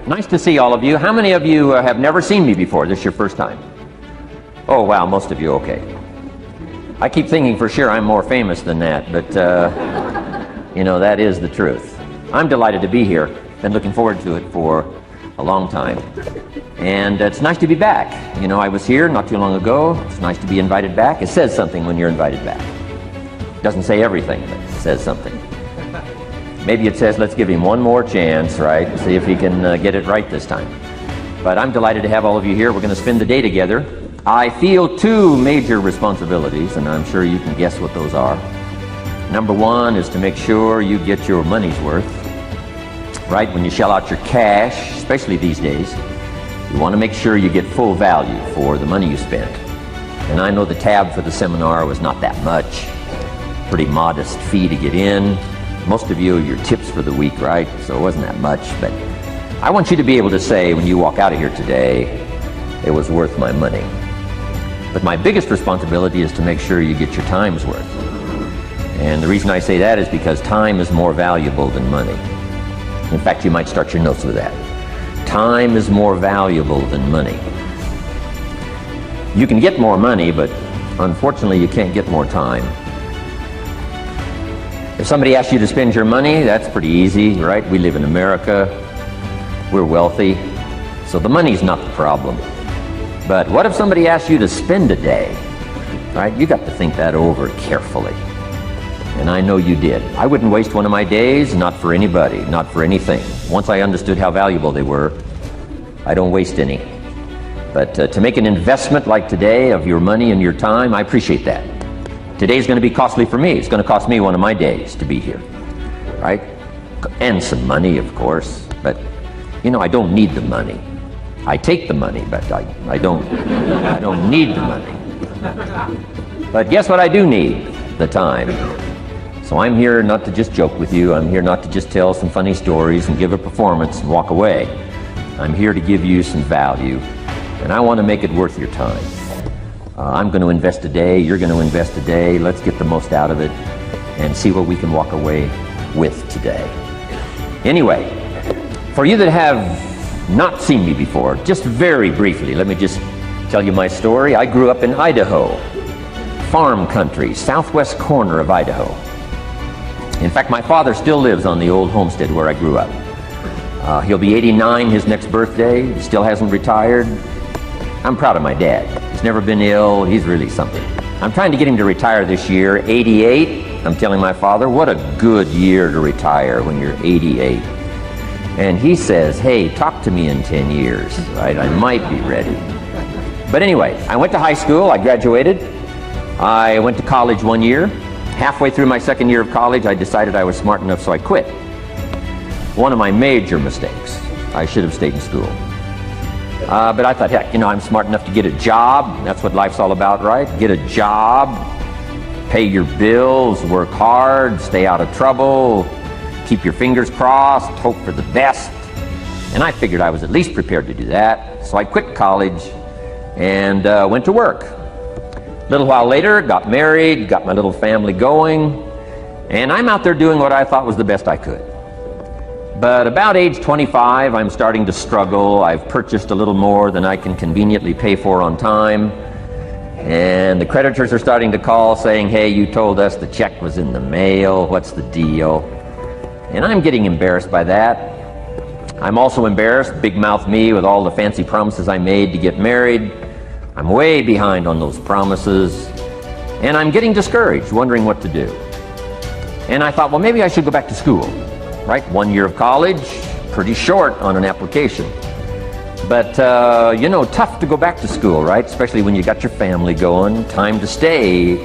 Nice to see all of you. How many of you have never seen me before? This is your first time? Oh, wow, most of you, okay. I keep thinking for sure I'm more famous than that, but, you know, that is the truth. I'm delighted to be here. Been looking forward to it for a long time. And it's nice to be back. You know, I was here not too long ago. It's nice to be invited back. It says something when you're invited back. Doesn't say everything, but it says something. Maybe it says, let's give him one more chance, right? See if he can get it right this time. But I'm delighted to have all of you here. We're going to spend the day together. I feel two major responsibilities, and I'm sure you can guess what those are. Number one is to make sure you get your money's worth. Right? When you shell out your cash, especially these days, you want to make sure you get full value for the money you spent. And I know the tab for the seminar was not that much. Pretty modest fee to get in. Most of you, your tips for the week, right? So it wasn't that much, but I want you to be able to say when you walk out of here today, it was worth my money. But my biggest responsibility is to make sure you get your time's worth. And the reason I say that is because time is more valuable than money. In fact, you might start your notes with that. Time is more valuable than money. You can get more money, but unfortunately you can't get more time. If somebody asks you to spend your money, that's pretty easy, right? We live in America. We're wealthy. So the money's not the problem. But what if somebody asks you to spend a day? Right? You got to think that over carefully. And I know you did. I wouldn't waste one of my days, not for anybody, not for anything. Once I understood how valuable they were, I don't waste any. But to make an investment like today of your money and your time, I appreciate that. Today's going to be costly for me. It's going to cost me one of my days to be here, right? And some money, of course. But, you know, I don't need the money. I take the money, but I don't need the money. But guess what I do need? The time. So I'm here not to just joke with you. I'm here not to just tell some funny stories and give a performance and walk away. I'm here to give you some value, and I want to make it worth your time. I'm going to invest a day. You're going to invest a day. Let's get the most out of it and see what we can walk away with today. Anyway, for you that have not seen me before, just very briefly, let me just tell you my story. I grew up in Idaho, farm country, southwest corner of Idaho. In fact, my father still lives on the old homestead where I grew up. He'll be 89 his next birthday. He still hasn't retired. I'm proud of my dad. He's never been ill. He's really something. I'm trying to get him to retire this year, 88. I'm telling my father, what a good year to retire when you're 88. And he says, hey, talk to me in 10 years, right? I might be ready. But anyway, I went to high school. I graduated. I went to college 1 year. Halfway through my second year of college, I decided I was smart enough, so I quit. One of my major mistakes. I should have stayed in school. But I thought, heck, you know, I'm smart enough to get a job. That's what life's all about, right? Get a job, pay your bills, work hard, stay out of trouble, keep your fingers crossed, hope for the best. And I figured I was at least prepared to do that. So I quit college and went to work. A little while later, got married, got my little family going, and I'm out there doing what I thought was the best I could. But about age 25, I'm starting to struggle. I've purchased a little more than I can conveniently pay for on time. And the creditors are starting to call saying, hey, you told us the check was in the mail. What's the deal? And I'm getting embarrassed by that. I'm also embarrassed, big mouth me, with all the fancy promises I made to get married. I'm way behind on those promises. And I'm getting discouraged, wondering what to do. And I thought, well, maybe I should go back to school. Right? 1 year of college, pretty short on an application. But, you know, tough to go back to school, right? Especially when you got your family going. Time to stay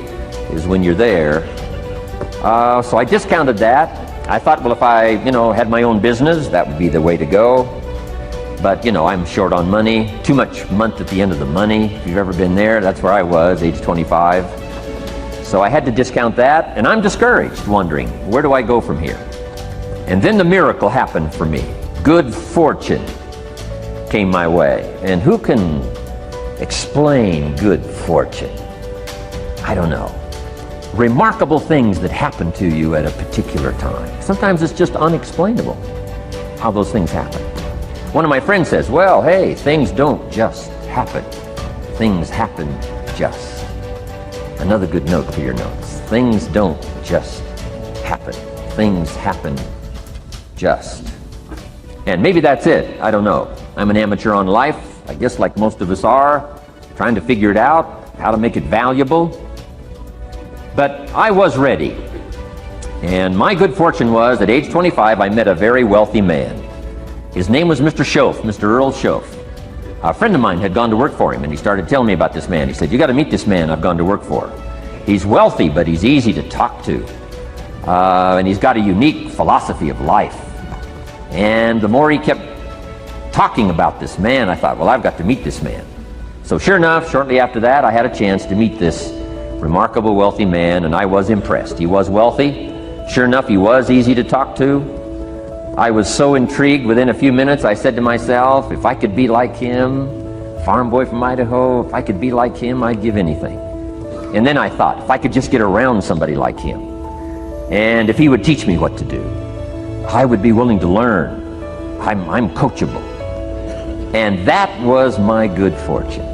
is when you're there. So I discounted that. I thought, well, if I, you know, had my own business, that would be the way to go. But, you know, I'm short on money. Too much month at the end of the money. If you've ever been there, that's where I was, age 25. So I had to discount that, and I'm discouraged, wondering, where do I go from here? And then the miracle happened for me. Good fortune came my way. And who can explain good fortune? I don't know. Remarkable things that happen to you at a particular time. Sometimes it's just unexplainable how those things happen. One of my friends says, well, hey, things don't just happen. Things happen just. Another good note for your notes. Things don't just happen. Things happen just. And maybe that's it. I don't know. I'm an amateur on life, I guess like most of us are, trying to figure it out, how to make it valuable. But I was ready. And my good fortune was, at age 25, I met a very wealthy man. His name was Mr. Schoaf, Mr. Earl Schoaf. A friend of mine had gone to work for him, and he started telling me about this man. He said, you got to meet this man I've gone to work for. He's wealthy, but he's easy to talk to. And he's got a unique philosophy of life. And the more he kept talking about this man, I thought, well, I've got to meet this man. So sure enough, shortly after that, I had a chance to meet this remarkable wealthy man, and I was impressed. He was wealthy. Sure enough, he was easy to talk to. I was so intrigued, within a few minutes, I said to myself, if I could be like him, farm boy from Idaho, if I could be like him, I'd give anything. And then I thought, if I could just get around somebody like him, and if he would teach me what to do, I would be willing to learn. I'm coachable. And that was my good fortune.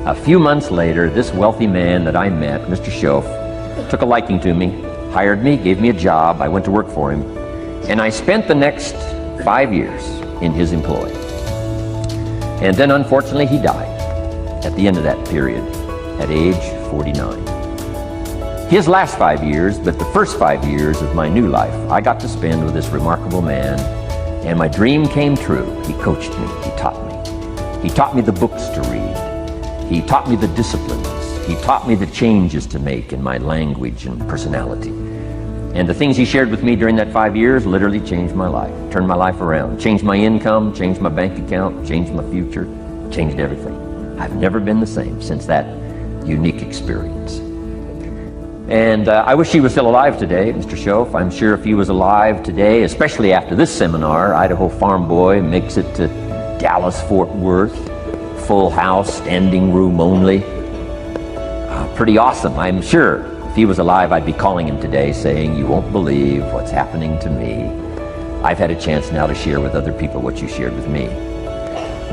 A few months later, this wealthy man that I met, Mr. Schoaf, took a liking to me, hired me, gave me a job. I went to work for him, and I spent the next 5 years in his employ. And then unfortunately he died at the end of that period, at age 49. His last 5 years, but the first 5 years of my new life, I got to spend with this remarkable man, and my dream came true. He coached me, he taught me. He taught me the books to read. He taught me the disciplines. He taught me the changes to make in my language and personality. And the things he shared with me during that 5 years literally changed my life, turned my life around, changed my income, changed my bank account, changed my future, changed everything. I've never been the same since that unique experience. And I wish he was still alive today, Mr. Schoaf. I'm sure if he was alive today, especially after this seminar, Idaho farm boy makes it to Dallas-Fort Worth, full house, standing room only. Pretty awesome. I'm sure if he was alive, I'd be calling him today saying, you won't believe what's happening to me. I've had a chance now to share with other people what you shared with me.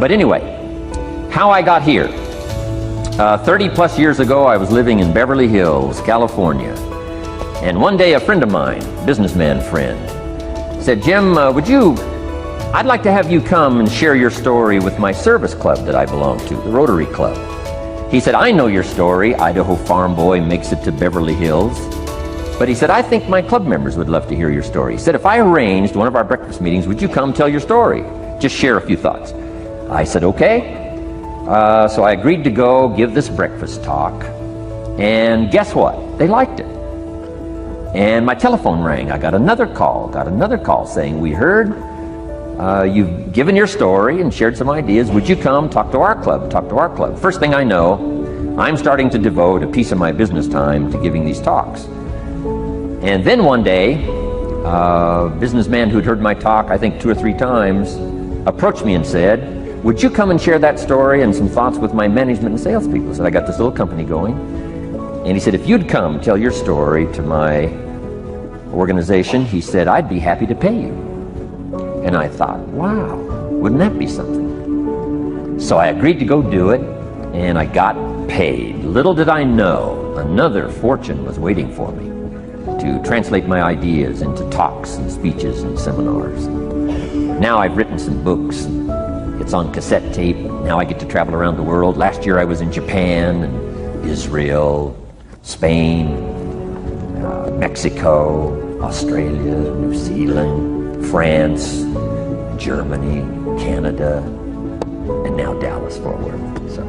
But anyway, how I got here. 30 plus years ago, I was living in Beverly Hills, California. And one day a friend of mine, businessman friend, said, Jim, I'd like to have you come and share your story with my service club that I belong to, the Rotary Club. He said, I know your story, Idaho farm boy makes it to Beverly Hills. But he said, I think my club members would love to hear your story. He said, if I arranged one of our breakfast meetings, would you come tell your story? Just share a few thoughts. I said, okay. So I agreed to go give this breakfast talk. And guess what? They liked it. And my telephone rang. I got another call saying, we heard you've given your story and shared some ideas. Would you come talk to our club? First thing I know, I'm starting to devote a piece of my business time to giving these talks. And then one day, a businessman who'd heard my talk, I think 2 or 3 times, approached me and said, would you come and share that story and some thoughts with my management and salespeople? So I got this little company going. And he said, if you'd come tell your story to my organization, he said, I'd be happy to pay you. And I thought, wow, wouldn't that be something? So I agreed to go do it, and I got paid. Little did I know, another fortune was waiting for me to translate my ideas into talks and speeches and seminars. Now I've written some books. It's on cassette tape. Now I get to travel around the world. Last year I was in Japan and Israel, Spain, Mexico, Australia, New Zealand, France, Germany, Canada, and now Dallas-Fort Worth. So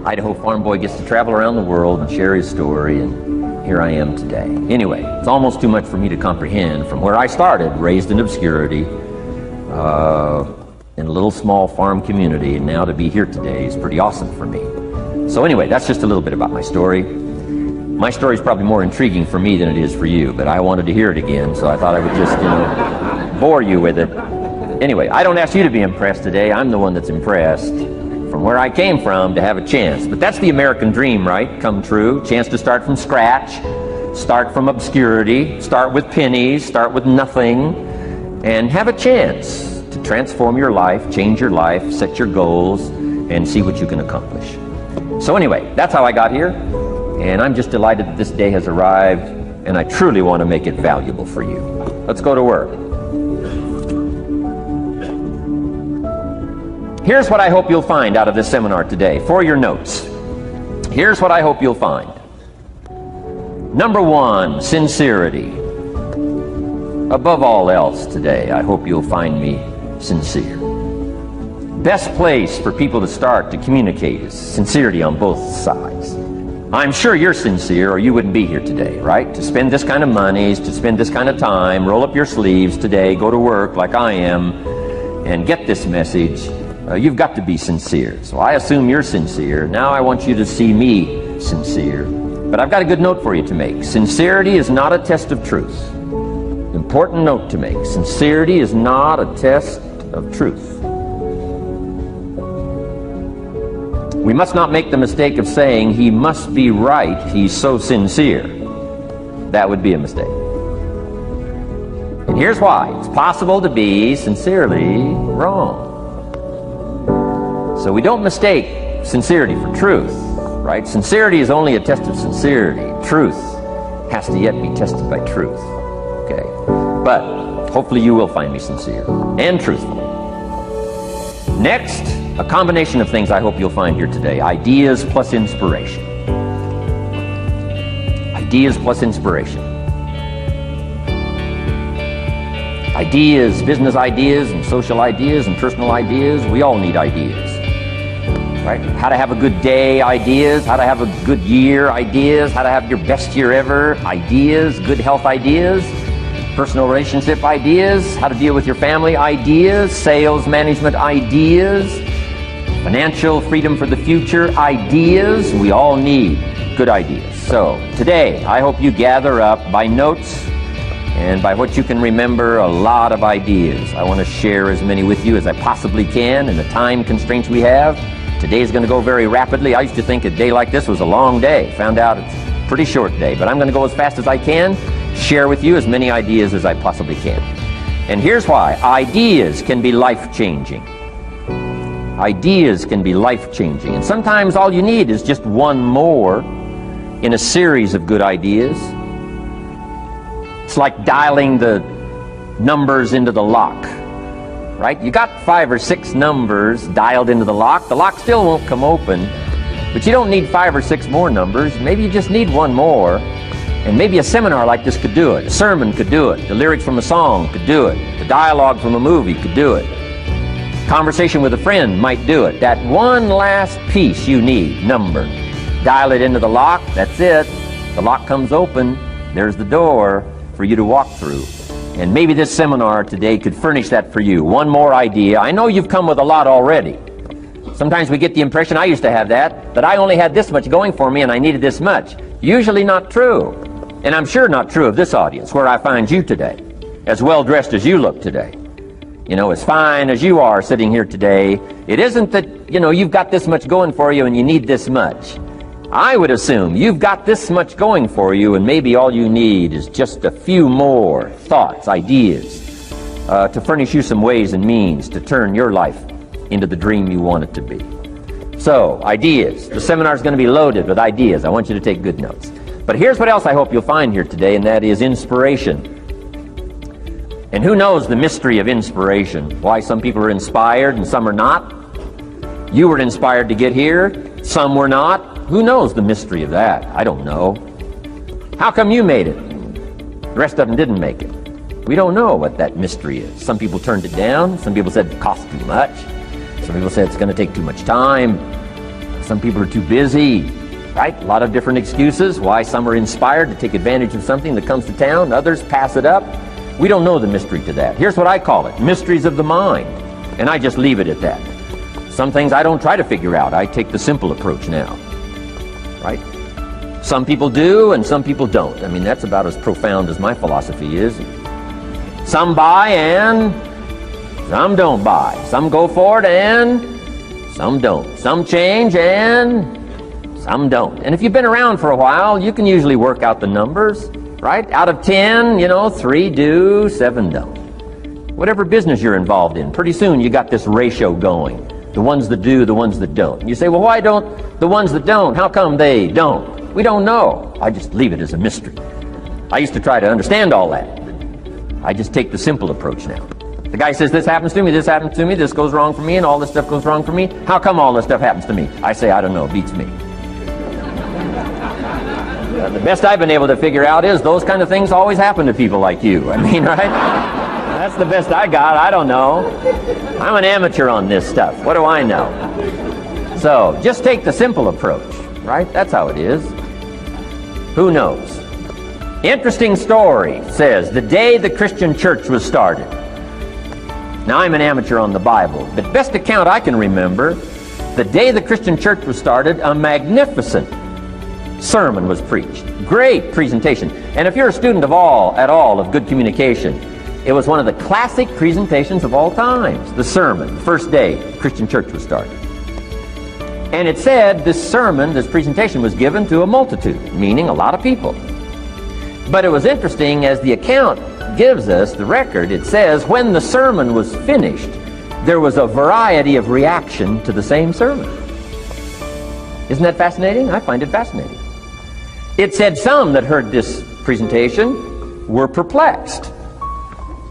Idaho farm boy gets to travel around the world and share his story, and here I am today. Anyway, it's almost too much for me to comprehend from where I started, raised in obscurity, in a little small farm community, and now to be here today is pretty awesome for me. So anyway, that's just a little bit about my story. My story is probably more intriguing for me than it is for you, but I wanted to hear it again, so I thought I would just, bore you with it. Anyway, I don't ask you to be impressed today. I'm the one that's impressed from where I came from to have a chance. But that's the American dream, right? Come true. Chance to start from scratch, start from obscurity, start with pennies, start with nothing, and have a chance to transform your life, change your life, set your goals, and see what you can accomplish. So anyway, that's how I got here, and I'm just delighted that this day has arrived, and I truly want to make it valuable for you. Let's go to work. Here's what I hope you'll find out of this seminar today for your notes. Here's what I hope you'll find. Number one, sincerity. Above all else today, I hope you'll find me sincere. Best place for people to start to communicate is sincerity on both sides. I'm sure you're sincere or you wouldn't be here today, right? To spend this kind of money, to spend this kind of time, roll up your sleeves today, go to work like I am, and get this message. You've got to be sincere. So I assume you're sincere. Now I want you to see me sincere. But I've got a good note for you to make. Sincerity is not a test of truth. Important note to make. Sincerity is not a test of truth. We must not make the mistake of saying he must be right, he's so sincere. That would be a mistake. And here's why. It's possible to be sincerely wrong. So we don't mistake sincerity for truth, right? Sincerity is only a test of sincerity. Truth has to yet be tested by truth. Okay? But hopefully you will find me sincere and truthful. Next, a combination of things I hope you'll find here today. Ideas plus inspiration. Ideas plus inspiration. Ideas, business ideas and social ideas and personal ideas. We all need ideas. Right? How to have a good day ideas, how to have a good year ideas, how to have your best year ever ideas, good health ideas, personal relationship ideas, how to deal with your family ideas, sales management ideas, financial freedom for the future ideas. We all need good ideas. So today I hope you gather up by notes and by what you can remember a lot of ideas. I want to share as many with you as I possibly can in the time constraints we have. Today is going to go very rapidly. I used to think a day like this was a long day. Found out it's a pretty short day. But I'm going to go as fast as I can, share with you as many ideas as I possibly can. And here's why. Ideas can be life-changing. Ideas can be life-changing. And sometimes all you need is just one more in a series of good ideas. It's like dialing the numbers into the lock. Right? You got 5 or 6 numbers dialed into the lock. The lock still won't come open, but you don't need 5 or 6 more numbers. Maybe you just need one more, and maybe a seminar like this could do it. A sermon could do it. The lyrics from a song could do it. The dialogue from a movie could do it. Conversation with a friend might do it. That one last piece you need, number. Dial it into the lock, that's it. The lock comes open, there's the door for you to walk through. And maybe this seminar today could furnish that for you. One more idea. I know you've come with a lot already. Sometimes we get the impression, I used to have that I only had this much going for me and I needed this much. Usually not true. And I'm sure not true of this audience, where I find you today, as well dressed as you look today. You know, as fine as you are sitting here today, it isn't that, you know, you've got this much going for you and you need this much. I would assume you've got this much going for you and maybe all you need is just a few more thoughts, ideas, to furnish you some ways and means to turn your life into the dream you want it to be. So, ideas. The seminar is going to be loaded with ideas. I want you to take good notes. But here's what else I hope you'll find here today, and that is inspiration. And who knows the mystery of inspiration? Why some people are inspired and some are not? You were inspired to get here, some were not. Who knows the mystery of that? I don't know. How come you made it? The rest of them didn't make it. We don't know what that mystery is. Some people turned it down. Some people said it cost too much. Some people said it's going to take too much time. Some people are too busy. Right? A lot of different excuses why some are inspired to take advantage of something that comes to town. Others pass it up. We don't know the mystery to that. Here's what I call it. Mysteries of the mind. And I just leave it at that. Some things I don't try to figure out. I take the simple approach now. Right? Some people do and some people don't. I mean, that's about as profound as my philosophy is. Some buy and some don't buy. Some go for it and some don't. Some change and some don't. And if you've been around for a while, you can usually work out the numbers, right? Out of 10, 3 do, 7 don't. Whatever business you're involved in, pretty soon you got this ratio going. The ones that do, the ones that don't. You say, well, why don't the ones that don't, how come they don't? We don't know. I just leave it as a mystery. I used to try to understand all that. I just take the simple approach now. The guy says, this happens to me, this goes wrong for me, and all this stuff goes wrong for me. How come all this stuff happens to me? I say, I don't know, beats me. The best I've been able to figure out is those kind of things always happen to people like you. I mean, right? That's the best I got. I don't know. I'm an amateur on this stuff. What do I know? So, just take the simple approach, right? That's how it is. Who knows? Interesting story says, the day the Christian church was started. Now, I'm an amateur on the Bible, but best account I can remember, the day the Christian church was started, a magnificent sermon was preached. Great presentation. And if you're a student at all of good communication, it was one of the classic presentations of all times. The sermon, the first day Christian church was started. And it said this sermon, this presentation was given to a multitude, meaning a lot of people. But it was interesting, as the account gives us, the record, it says when the sermon was finished, there was a variety of reaction to the same sermon. Isn't that fascinating? I find it fascinating. It said some that heard this presentation were perplexed.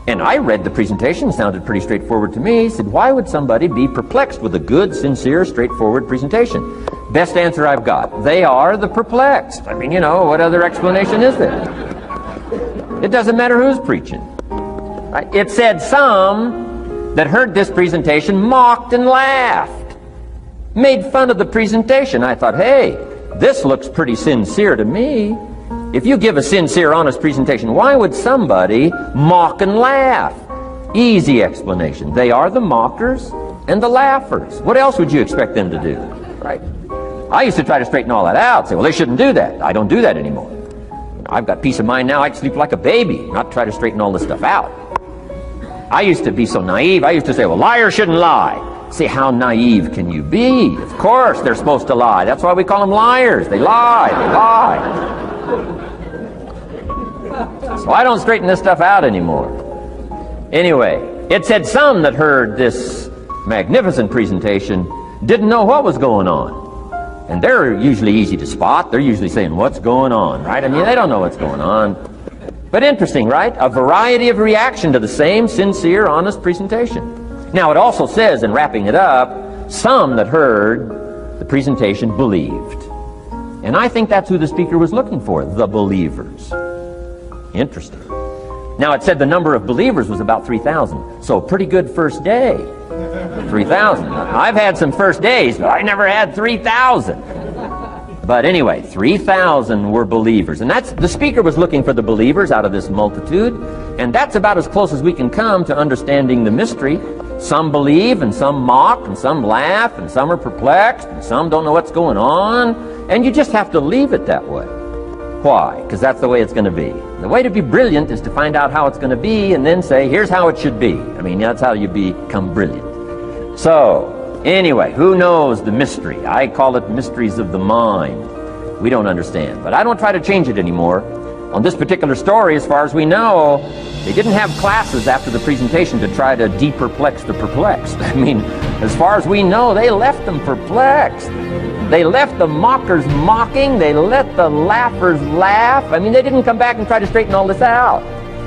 And I read the presentation, sounded pretty straightforward to me. Said, why would somebody be perplexed with a good, sincere, straightforward presentation? Best answer I've got. They are the perplexed. I mean, you know, what other explanation is there? It doesn't matter who's preaching. Right? It said some that heard this presentation mocked and laughed, made fun of the presentation. I thought, hey, this looks pretty sincere to me. If you give a sincere, honest presentation, why would somebody mock and laugh? Easy explanation. They are the mockers and the laughers. What else would you expect them to do? Right? I used to try to straighten all that out. Say, well, they shouldn't do that. I don't do that anymore. I've got peace of mind now. I can sleep like a baby, not try to straighten all this stuff out. I used to be so naive. I used to say, well, liars shouldn't lie. See, how naive can you be? Of course they're supposed to lie. That's why we call them liars. They lie. They lie. So I don't straighten this stuff out anymore. Anyway, it said some that heard this magnificent presentation didn't know what was going on. And they're usually easy to spot. They're usually saying, what's going on, right? I mean, they don't know what's going on. But interesting, right? A variety of reaction to the same sincere, honest presentation. Now, it also says, in wrapping it up, some that heard the presentation believed. And I think that's who the speaker was looking for, the believers. Interesting. Now, it said the number of believers was about 3,000. So, pretty good first day. 3,000. I've had some first days, but I never had 3,000. But anyway, 3,000 were believers. And that's, the speaker was looking for the believers out of this multitude. And that's about as close as we can come to understanding the mystery. Some believe, and some mock, and some laugh, and some are perplexed, and some don't know what's going on. And you just have to leave it that way. Why? Because that's the way it's going to be. The way to be brilliant is to find out how it's going to be and then say, here's how it should be. I mean, that's how you become brilliant. So, anyway, who knows the mystery? I call it mysteries of the mind. We don't understand. But I don't try to change it anymore. On this particular story, as far as we know, they didn't have classes after the presentation to try to de-perplex the perplexed. I mean, as far as we know, they left them perplexed. They left the mockers mocking. They let the laughers laugh. I mean, they didn't come back and try to straighten all this out.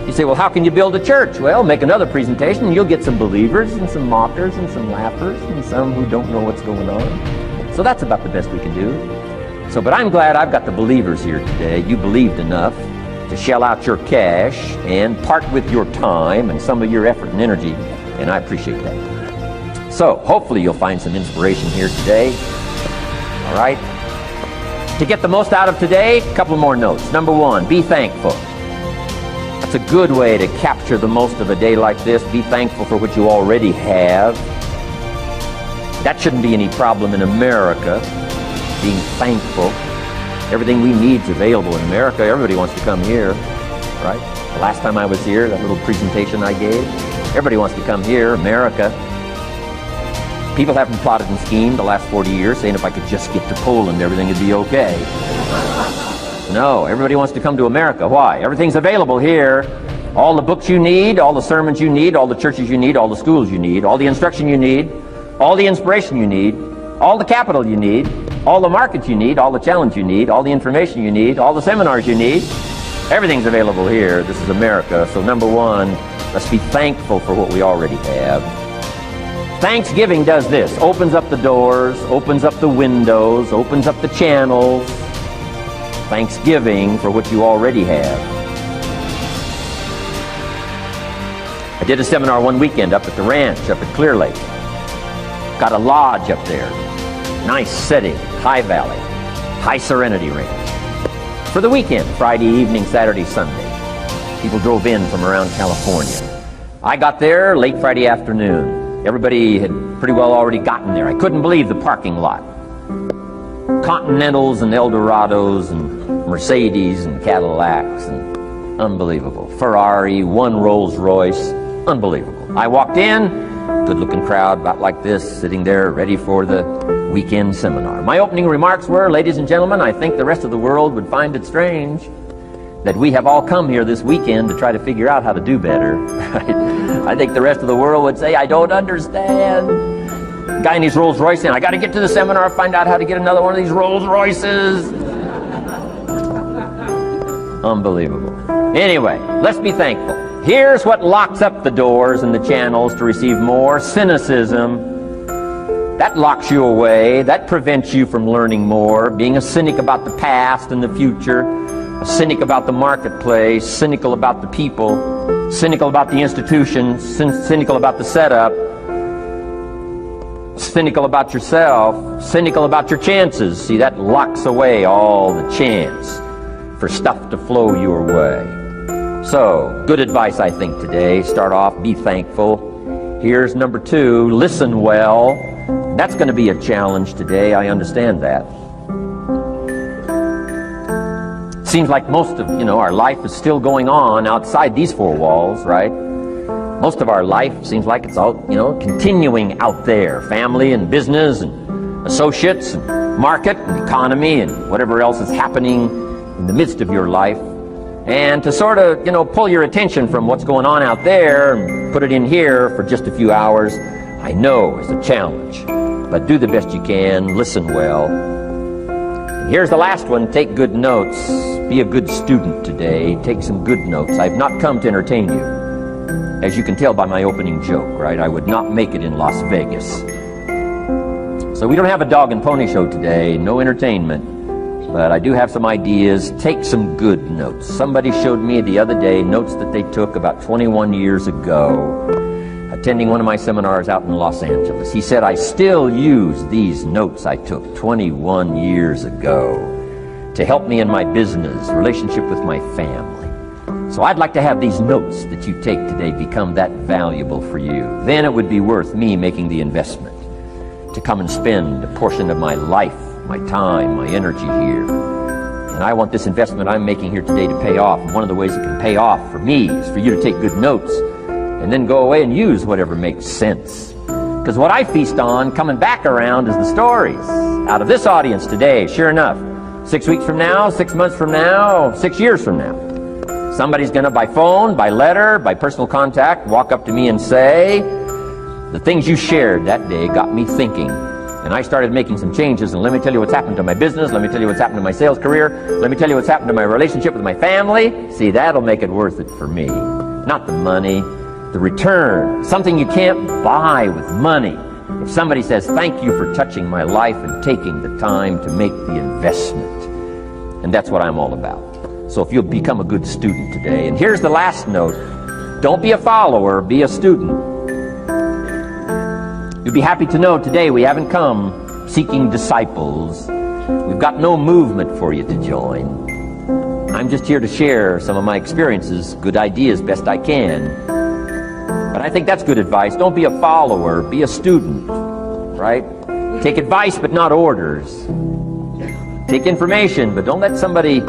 You say, well, how can you build a church? Well, make another presentation and you'll get some believers and some mockers and some laughers and some who don't know what's going on. So that's about the best we can do. So, but I'm glad I've got the believers here today. You believed enough to shell out your cash and part with your time and some of your effort and energy, and I appreciate that. So, hopefully you'll find some inspiration here today. All right? To get the most out of today, a couple more notes. Number one, be thankful. That's a good way to capture the most of a day like this. Be thankful for what you already have. That shouldn't be any problem in America, being thankful. Everything we need is available in America. Everybody wants to come here, right? The last time I was here, that little presentation I gave, everybody wants to come here, America. People haven't plotted and schemed the last 40 years saying if I could just get to Poland, everything would be okay. No, everybody wants to come to America. Why? Everything's available here. All the books you need, all the sermons you need, all the churches you need, all the schools you need, all the instruction you need, all the inspiration you need, all the capital you need, all the markets you need, all the challenge you need, all the information you need, all the seminars you need. Everything's available here. This is America. So number one, let's be thankful for what we already have. Thanksgiving does this. Opens up the doors, opens up the windows, opens up the channels. Thanksgiving for what you already have. I did a seminar one weekend up at the ranch, up at Clear Lake. Got a lodge up there. Nice setting, high valley, high serenity range. For the weekend, Friday evening, Saturday, Sunday. People drove in from around California. I got there late Friday afternoon. Everybody had pretty well already gotten there. I couldn't believe the parking lot. Continentals and Eldorados and Mercedes and Cadillacs and unbelievable. Ferrari, one Rolls Royce, unbelievable. I walked in, good looking crowd about like this, sitting there ready for the weekend seminar. My opening remarks were, ladies and gentlemen, I think the rest of the world would find it strange that we have all come here this weekend to try to figure out how to do better. I think the rest of the world would say, I don't understand. Guy in his Rolls Royce saying, I got to get to the seminar, find out how to get another one of these Rolls Royces. Unbelievable. Anyway, let's be thankful. Here's what locks up the doors and the channels to receive more: cynicism. That locks you away. That prevents you from learning more. Being a cynic about the past and the future. A cynic about the marketplace. Cynical about the people. Cynical about the institutions. Cynical about the setup. Cynical about yourself. Cynical about your chances. See, that locks away all the chance for stuff to flow your way. So, good advice, I think, today. Start off, be thankful. Here's number two, listen well. That's going to be a challenge today, I understand that. Seems like most of, our life is still going on outside these four walls, right? Most of our life seems like it's all, continuing out there. Family and business and associates and market and economy and whatever else is happening in the midst of your life. And to sort of, pull your attention from what's going on out there and put it in here for just a few hours, I know is a challenge. But do the best you can, listen well. And here's the last one, take good notes. Be a good student today, take some good notes. I've not come to entertain you. As you can tell by my opening joke, right? I would not make it in Las Vegas. So we don't have a dog and pony show today, no entertainment. But I do have some ideas. Take some good notes. Somebody showed me the other day notes that they took about 21 years ago, attending one of my seminars out in Los Angeles. He said, I still use these notes I took 21 years ago to help me in my business, relationship with my family. So I'd like to have these notes that you take today become that valuable for you. Then it would be worth me making the investment to come and spend a portion of my life, my time, my energy here. And I want this investment I'm making here today to pay off. And one of the ways it can pay off for me is for you to take good notes and then go away and use whatever makes sense. Because what I feast on coming back around is the stories out of this audience today. Sure enough, 6 weeks from now, 6 months from now, 6 years from now, somebody's going to, by phone, by letter, by personal contact, walk up to me and say, the things you shared that day got me thinking. And I started making some changes, and let me tell you what's happened to my business, let me tell you what's happened to my sales career, let me tell you what's happened to my relationship with my family. See, that'll make it worth it for me. Not the money, the return. Something you can't buy with money. If somebody says, thank you for touching my life and taking the time to make the investment. And that's what I'm all about. So if you'll become a good student today. And here's the last note. Don't be a follower, be a student. You'll be happy to know today we haven't come seeking disciples. We've got no movement for you to join. I'm just here to share some of my experiences, good ideas best I can. But I think that's good advice. Don't be a follower, be a student, right? Take advice but not orders. Take information, but don't let somebody,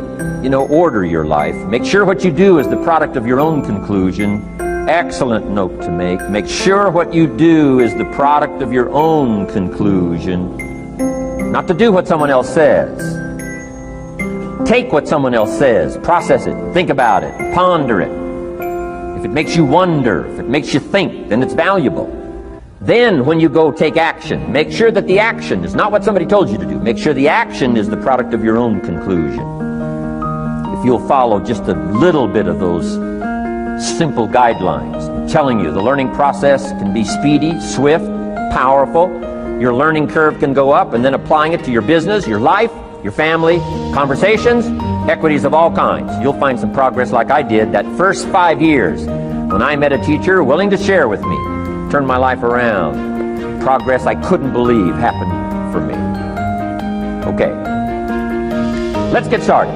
order your life. Make sure what you do is the product of your own conclusion. Excellent note to make. Make sure what you do is the product of your own conclusion. Not to do what someone else says. Take what someone else says, process it, think about it, ponder it. if it makes you wonder, if it makes you think, then it's valuable. Then when you go take action, make sure that the action is not what somebody told you to do. Make sure the action is the product of your own conclusion. If you'll follow just a little bit of those simple guidelines, I'm telling you, the learning process can be speedy, swift, powerful. Your learning curve can go up, and then applying it to your business, your life, your family, conversations, equities of all kinds. You'll find some progress like I did that first 5 years when I met a teacher willing to share with me, turn my life around. Progress I couldn't believe happened for me. Okay, let's get started.